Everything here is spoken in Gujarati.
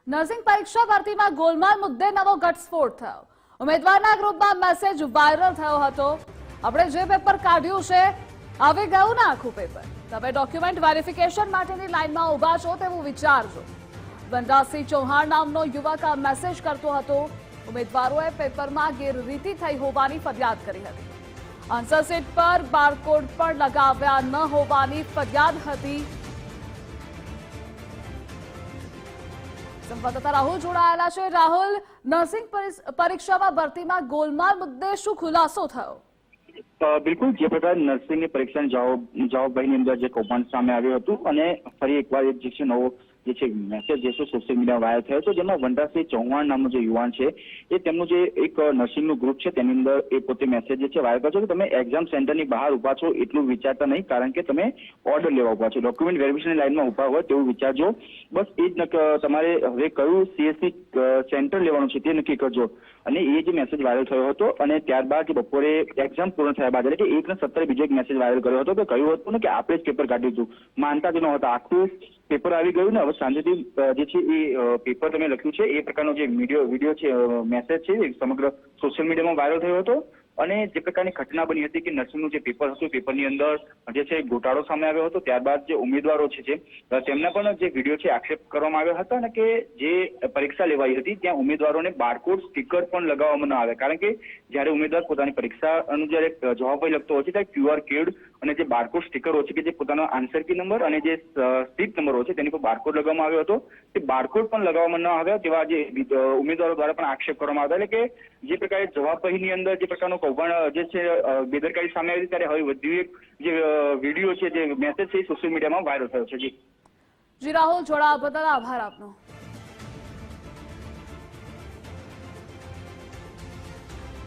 નર્સિંગ પરીક્ષા ભરતીમાં ગોલમાલ મુદ્દે નવો ઘટસ્ફોટ થયો। ઉમેદવારના ગ્રુપમાં મેસેજ વાયરલ થયો હતો। આપણે જે પેપર કાઢ્યું છે આવી ગયું ને આખું પેપર, તમે ડોક્યુમેન્ટ વેરિફિકેશન માટેની લાઈનમાં ઊભા છો તેવું વિચારજો। વનરાજસિંહ ચૌહાણ નામનો યુવક આ મેસેજ કરતો હતો। ઉમેદવારોએ પેપરમાં ગેરરીતિ થઈ હોવાની ફરિયાદ કરી હતી। આન્સર શીટ પર બારકોડ પણ લગાવ્યા ન હોવાની ફરિયાદ હતી। સંવાદદાતા રાહુલ જોડાયેલા છે। રાહુલ, નર્સિંગ પરીક્ષામાં ભરતીમાં ગોલમાલ મુદ્દે શું ખુલાસો થયો? બિલકુલ, જે પ્રકાર નર્સિંગની પરીક્ષાની જવાબભાઈની અંદર જે કૌભાંડ સામે આવ્યું હતું અને ફરી એકવાર એક જે છે નવો જે છે મેસેજ જે છે સોશિયલ મીડિયા વાયરલ થયો હતો, જેમાં વનરાજસિંહ ચૌહાણ નામનો જે યુવાન છે એ તેમનું જે એક નર્સિંગનું ગ્રુપ છે તેની અંદર એ પોતે મેસેજ જે છે વાયરલ કર્યો કે તમે એક્ઝામ સેન્ટરની બહાર ઉભા છો એટલું વિચારતા નહીં, કારણ કે તમે ઓર્ડર લેવા ઉભા છો, ડોક્યુમેન્ટ વેરિફિકેશન લાઈનમાં ઉભા હોય તેવું વિચારજો। બસ એ જ તમારે હવે કયું CSC સેન્ટર લેવાનું છે તે નક્કી કરજો। અને એ જે મેસેજ વાયરલ થયો હતો અને ત્યારબાદ બપોરે એક્ઝામ પૂર્ણ થયા બાદ એટલે કે 1:17 બીજો એક મેસેજ વાયરલ કર્યો હતો કે કહ્યું હતું ને કે આપણે જ પેપર કાઢ્યું હતું, માનતા જ નહોતા। આખું પેપર આવી ગયું ને હવે સાંજેથી જે છે એ પેપર તમે લખ્યું છે એ પ્રકારનો જે વિડીયો છે મેસેજ છે એ સમગ્ર સોશિયલ મીડિયામાં વાયરલ થયો હતો। અને જે પ્રકારની ઘટના બની હતી કે નર્સિંગનું જે પેપર હતું પેપરની અંદર જે છે ગોટાળો સામે આવ્યો હતો। ત્યારબાદ જે ઉમેદવારો છે તેમના પણ જે વિડીયો છે આક્ષેપ કરવામાં આવ્યા હતા અને કે જે પરીક્ષા લેવાઈ હતી ત્યાં ઉમેદવારોને બારકોડ સ્ટીકર પણ લગાવવામાં ન આવે, કારણ કે જ્યારે ઉમેદવાર પોતાની પરીક્ષાનું જ્યારે જવાબ લખતો હોય છે ત્યારે QR કોડ અને જે બારકોડ સ્ટીકર હોય છે કે જે પોતાનો આન્સર કી નંબર અને જે સીટ નંબર હોય છે તેની પર બારકોડ લગાવવામાં આવ્યો હતો, તે બારકોડ પણ લગાવવામાં ન આવ્યા તેવા જે ઉમેદવારો દ્વારા પણ આક્ષેપ કરવામાં આવ્યા। એટલે કે જે પ્રકારે જવાબપહીની અંદર જે પ્રકારનો કૌભાંડ જે છે બેદરકારી સામે આવી ત્યારે હવે વધુ એક જે વિડીયો છે જે મેસેજ છે એ સોશિયલ મીડિયામાં વાયરલ થયો છે। જી રાહુલ, જોડાવા બદલ આભાર આપનો।